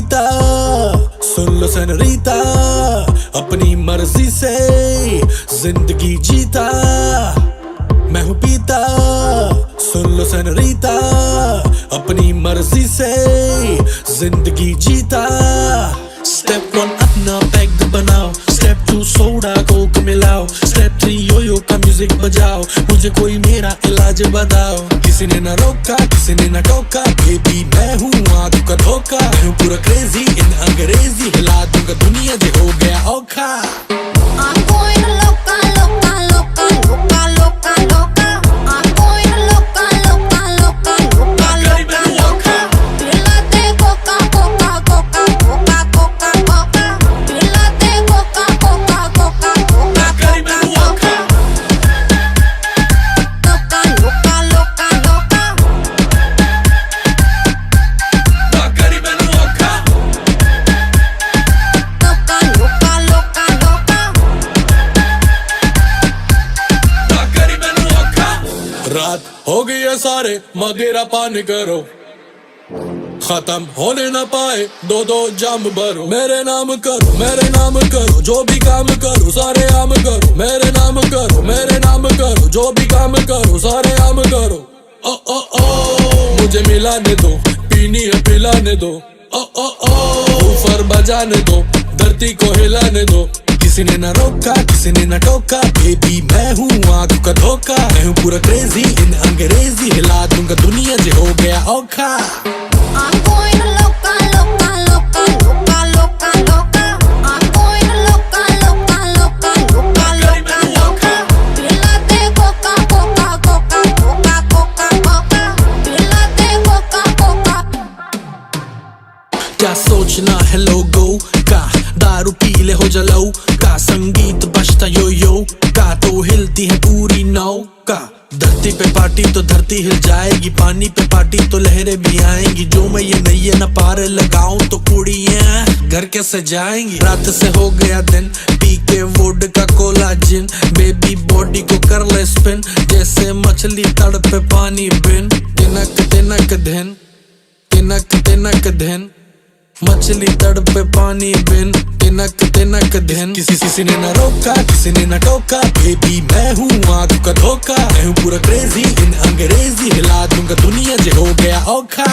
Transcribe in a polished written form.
पीता, सुन लो सेनोरीता, अपनी मर्जी से जिंदगी जीता। मैं हूँ पीता, सुन लो सेनोरीता, अपनी मर्जी से जिंदगी जीता। स्टेप 1 अपना पैग बनाओ, स्टेप 2 सोडा कोक मिलाओ, स्टेप 3 योयो का म्यूजिक बजाओ, मुझे कोई मेरा इलाज बताओ। किसी ने ना रोका, किसी ने ना टोका, बेबी मैं हूँ आंखों का धोखा। मैं हूँ पूरा क्रेजी इन अंग्रेजी, हिला दूंगा दुनिया जो हो गया औखा। रात हो गई है सारे मदिरा पान करो, खत्म होने ना पाए दो दो जाम भरो। मेरे नाम करो, मेरे नाम करो, जो भी काम करो सारे आम करो। मेरे नाम करो, मेरे नाम करो, जो भी काम करो सारे आम करो। ओ ओ ओ मुझे मिलाने दो, पीनी है पिलाने दो। ओ ओ ओ ऊपर बजाने दो, धरती को हिलाने दो। किसी ने ना रोका, किसी ने ना टोका, बेबी मैं हूँ आंखों का धोखा। मैं हूँ पूरा क्रेजी इन अंग्रेजी, हिला दूंगा दुनिया जो हो गया औखा। क्या सोचना है लोगों का, दारू पी ले हो जलाऊ का, संगीत बजता यो यो का, तो हिलती है पूरी नौका। धरती पे पार्टी तो धरती हिल जाएगी, पानी पे पार्टी तो लहरें भी आएंगी। जो मैं ये नैये न पार लगाऊं तो कुड़ियां घर कैसे जाएंगी। रात से हो गया दिन, पी के वोडका कोला जिन, बेबी बॉडी को कर ले स्पिन, जैसे मछली तड़पे पानी बिन। तिनक तिनक दिन, तिनक तिनक दिन, मछली तड़पे पानी बिन, तिनक तिनक दिन। किसी ने ना रोका, किसी ने ना टोका, बेबी मैं हूँ आंखों का धोखा। मैं हूँ पूरा क्रेजी इन अंग्रेजी, हिला दूंगा दुनिया जो हो गया औखा।